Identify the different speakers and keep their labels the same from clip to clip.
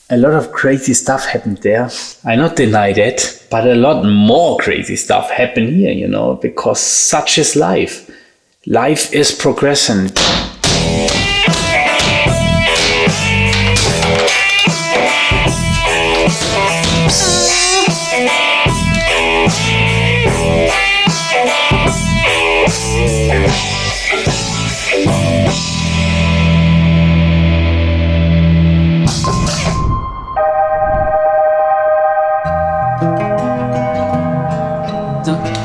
Speaker 1: A lot of crazy stuff happened there. I not deny that, but a lot more crazy stuff happened here, you know, because such is life. Life is progression.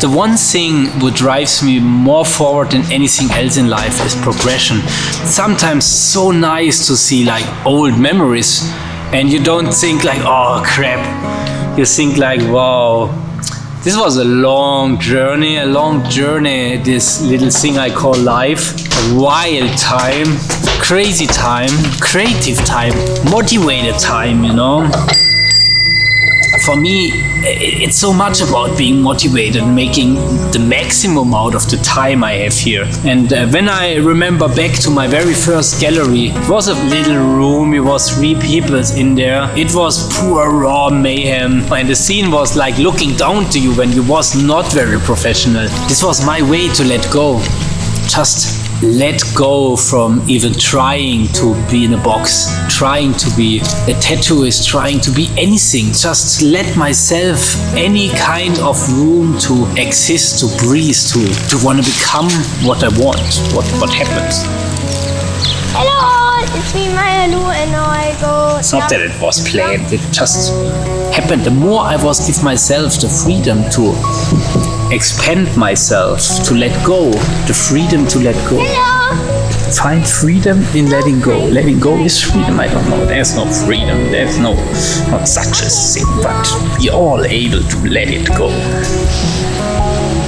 Speaker 1: The one thing what drives me more forward than anything else in life is progression. Sometimes so nice to see like old memories and you don't think like, oh crap. You think like, wow, this was a long journey, this little thing I call life. A wild time, crazy time, creative time, motivated time, you know. For me, it's so much about being motivated and making the maximum out of the time I have here. And when I remember back to my very first gallery, it was a little room, it was 3 people in there. It was pure raw mayhem. And the scene was like looking down to you when you was not very professional. This was my way to let go. Just let go from even trying to be in a box, trying to be a tattooist, trying to be anything. Just let myself any kind of room to exist, to breathe, to want to become what I want, what happens.
Speaker 2: Hello, it's me, Maya Lu, and now I go.
Speaker 1: It's not that it was planned, it just happened. The more I was give myself the freedom to expand myself, to let go, the freedom to let go.
Speaker 2: Hello.
Speaker 1: Find freedom in letting go. Letting go is freedom. I don't know. There's no freedom. There's not such a thing. But we're all able to let it go.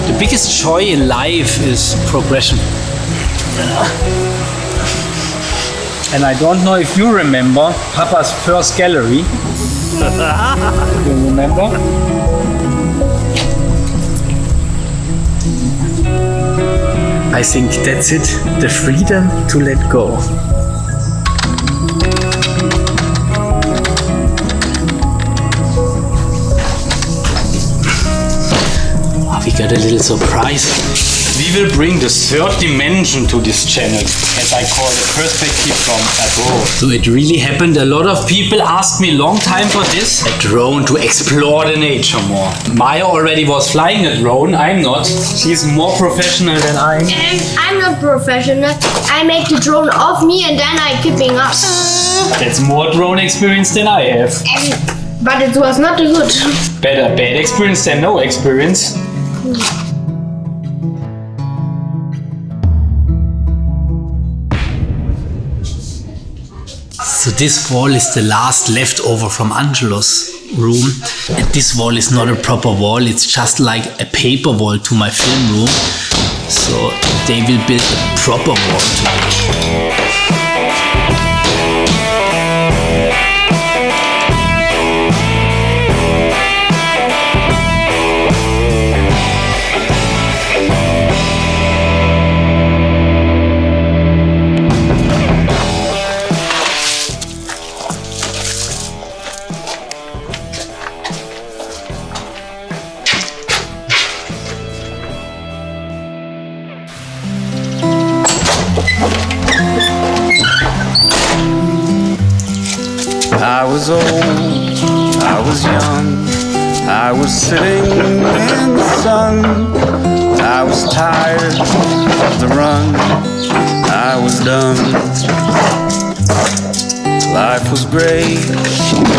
Speaker 1: The biggest joy in life is progression. And I don't know if you remember Papa's first gallery. You remember? I think that's it, the freedom to let go. Oh, we got a little surprise. We will bring the third dimension to this channel, as I call it, perspective from above. So it really happened. A lot of people asked me long time for this. A drone to explore the nature more. Maya already was flying a drone. I'm not. She's more professional than I am.
Speaker 2: I'm not professional. I make the drone off me and then I keeping up.
Speaker 1: That's more drone experience than I have.
Speaker 2: But it was not good.
Speaker 1: Better bad experience than no experience. So this wall is the last leftover from Angelo's room. And this wall is not a proper wall, it's just like a paper wall to my film room. So they will build a proper wall to me.
Speaker 3: I was old, I was young, I was sitting in the sun. I was tired of the run, I was done. Life was great,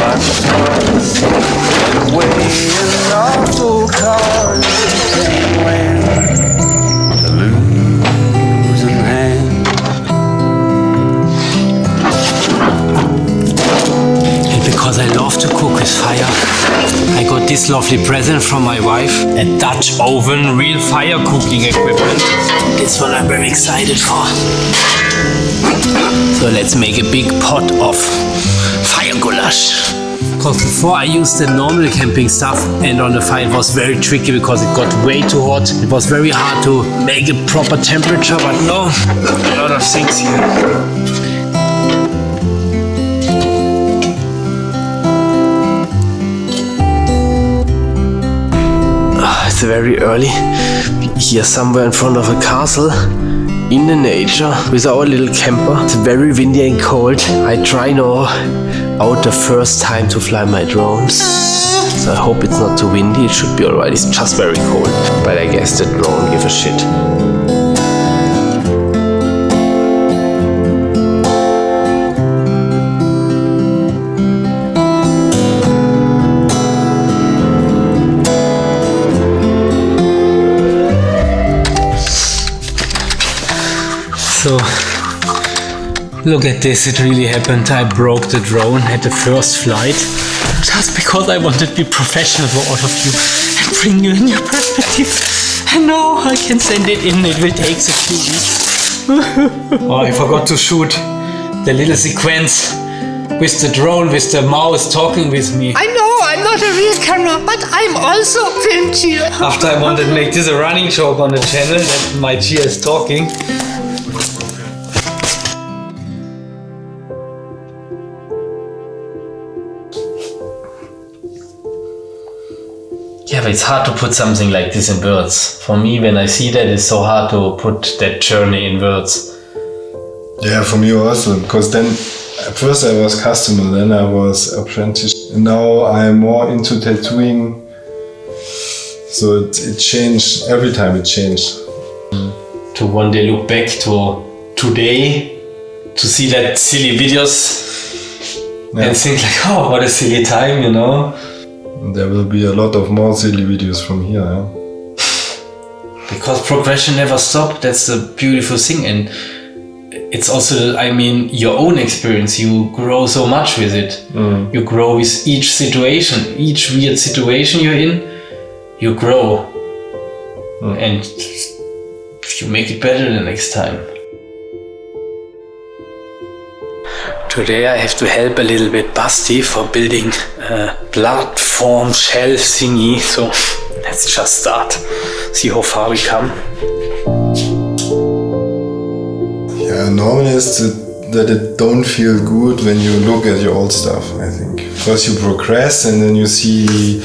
Speaker 3: life was hard, and away in awful cars came when the losing hand.
Speaker 1: Because I love to cook with fire, I got this lovely present from my wife. A Dutch oven, real fire cooking equipment. This one I'm very excited for. So let's make a big pot of fire goulash. Because before I used the normal camping stuff and on the fire it was very tricky because it got way too hot. It was very hard to make a proper temperature, but no, a lot of things here.
Speaker 4: very early. Here somewhere in front of a castle in the nature with our little camper. It's very windy and cold. I try now out the first time to fly my drones. So I hope it's not too windy. It should be alright. It's just very cold. But I guess the drone give a shit.
Speaker 1: So, look at this, it really happened. I broke the drone at the first flight just because I wanted to be professional for all of you and bring you a new perspective. And now I can send it in, it will take a few weeks. Oh, I forgot to shoot the little sequence with the drone, with the mouse talking with me.
Speaker 5: I know, I'm not a real camera, but I'm also filmed here.
Speaker 1: After I wanted to make this a running joke on the channel that my chair is talking. Yeah, but it's hard to put something like this in words. For me, when I see that, it's so hard to put that journey in words.
Speaker 6: Yeah, for me also, because then at first I was customer, then I was apprentice. And now I'm more into tattooing. So it changed, every time it changed.
Speaker 1: To one day look back to today, to see that silly videos and think like, oh, what a silly time, you know.
Speaker 6: There will be a lot of more silly videos from here, yeah?
Speaker 1: Because progression never stops, that's the beautiful thing. And it's also, I mean, your own experience, you grow so much with it. You grow with each situation, each weird situation you're in, you grow. And you make it better the next time. Today I have to help a little bit Basti for building a platform shell thingy, so let's just start, see how far we come.
Speaker 6: Yeah, normally it's that it don't feel good when you look at your old stuff, I think. Because you progress and then you see,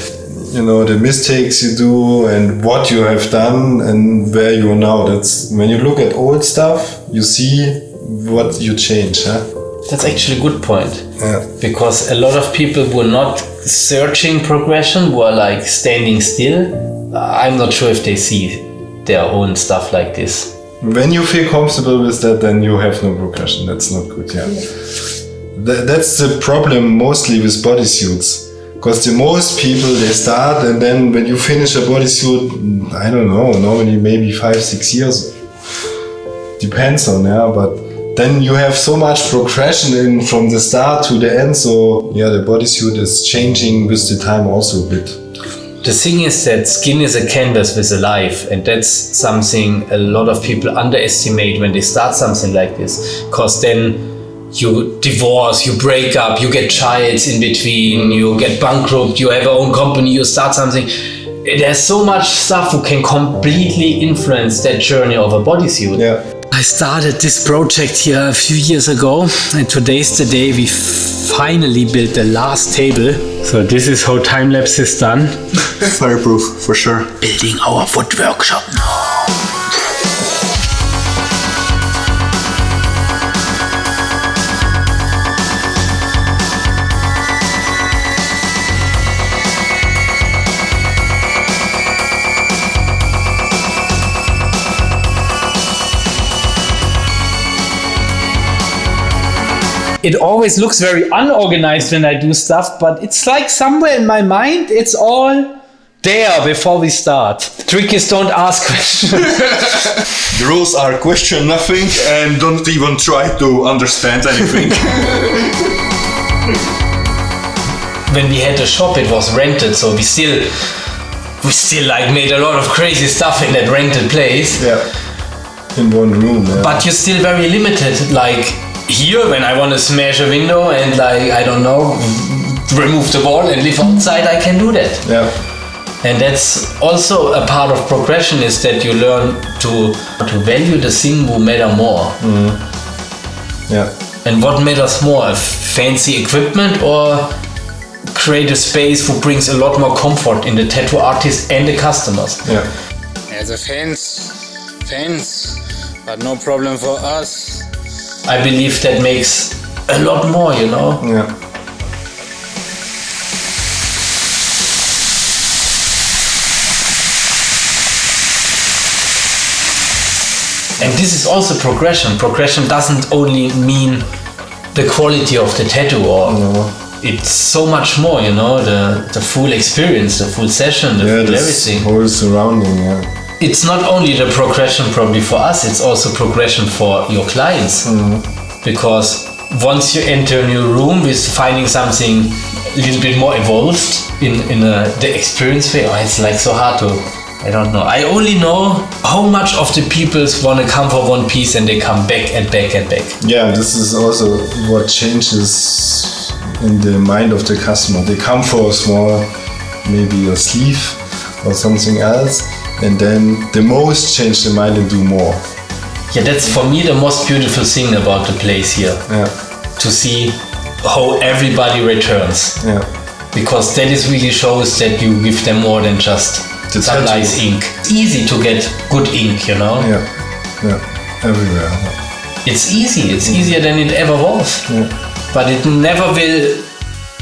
Speaker 6: you know, the mistakes you do and what you have done and where you are now. That's when you look at old stuff, you see what you change, huh?
Speaker 1: That's actually a good point.
Speaker 6: Yeah.
Speaker 1: Because a lot of people were not searching progression, were like standing still. I'm not sure if they see their own stuff like this.
Speaker 6: When you feel comfortable with that, then you have no progression. That's not good, yeah. That's the problem mostly with bodysuits. Because the most people, they start and then when you finish a bodysuit, I don't know, normally maybe 5-6 years. Depends on, yeah, but then you have so much progression in from the start to the end, so yeah, the bodysuit is changing with the time also a bit.
Speaker 1: The thing is that skin is a canvas with a life, and that's something a lot of people underestimate when they start something like this. Because then you divorce, you break up, you get childs in between, you get bankrupt, you have your own company, you start something. There's so much stuff who can completely influence that journey of a bodysuit.
Speaker 6: Yeah.
Speaker 1: I started this project here a few years ago, and today's the day we finally built the last table. So this is how time-lapse is done.
Speaker 7: Fireproof, for sure.
Speaker 1: Building our foot workshop now. It always looks very unorganized when I do stuff, but it's like somewhere in my mind, it's all there before we start. The trick is don't ask questions.
Speaker 7: The rules are question nothing and don't even try to understand anything.
Speaker 1: When we had the shop, it was rented, so we still like made a lot of crazy stuff in that rented place.
Speaker 6: Yeah. In one room, yeah.
Speaker 1: But you're still very limited, like here when I want to smash a window and like, I don't know, remove the wall and live outside, I can do that.
Speaker 6: Yeah.
Speaker 1: And that's also a part of progression, is that you learn to value the thing who matter more.
Speaker 6: Yeah.
Speaker 1: And what matters more, fancy equipment or create a space who brings a lot more comfort in the tattoo artist and the customers.
Speaker 6: Yeah.
Speaker 8: As a fence, but no problem for us.
Speaker 1: I believe that makes a lot more, you know.
Speaker 6: Yeah.
Speaker 1: And this is also progression. Progression doesn't only mean the quality of the tattoo, or it's so much more, you know, the full experience, the full session, the full everything.
Speaker 6: Whole surrounding, yeah.
Speaker 1: It's not only the progression probably for us, it's also progression for your clients. Because once you enter a new room with finding something a little bit more evolved in the experience phase, it's like so hard to, I don't know. I only know how much of the people want to come for one piece and they come back and back and back.
Speaker 6: Yeah, this is also what changes in the mind of the customer. They come for a small, maybe a sleeve or something else, and then the most change their mind and do more.
Speaker 1: Yeah, that's for me the most beautiful thing about the place here.
Speaker 6: Yeah.
Speaker 1: To see how everybody returns.
Speaker 6: Yeah.
Speaker 1: Because that is really shows that you give them more than just some nice ink. It's easy to get good ink, you know?
Speaker 6: Yeah. Yeah. Everywhere. Yeah.
Speaker 1: It's easy. It's easier than it ever was.
Speaker 6: Yeah.
Speaker 1: But it never will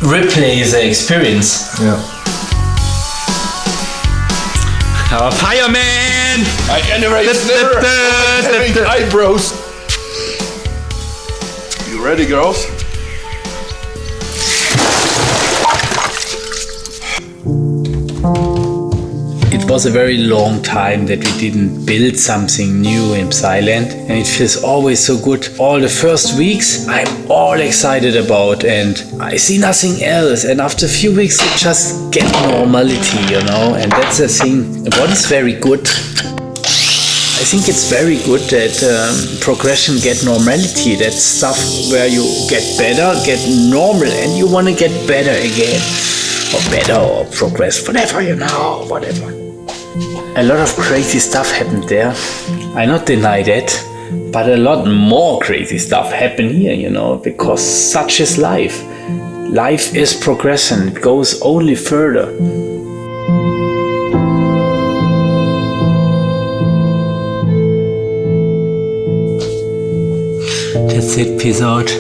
Speaker 1: replace the experience.
Speaker 6: Yeah.
Speaker 5: Our fireman!
Speaker 7: I generate never having eyebrows. You ready, girls?
Speaker 1: It was a very long time that we didn't build something new in Psyland, and it feels always so good. All the first weeks I'm all excited about and I see nothing else, and after a few weeks you just get normality, you know, and that's the thing. What is very good, I think it's very good that progression get normality. That's stuff where you get better, get normal, and you want to get better again. Or better, or progress, whatever, you know, whatever. A lot of crazy stuff happened there. I not deny that, but a lot more crazy stuff happened here, you know, because such is life. Life is progression, it goes only further. That's it, peace out.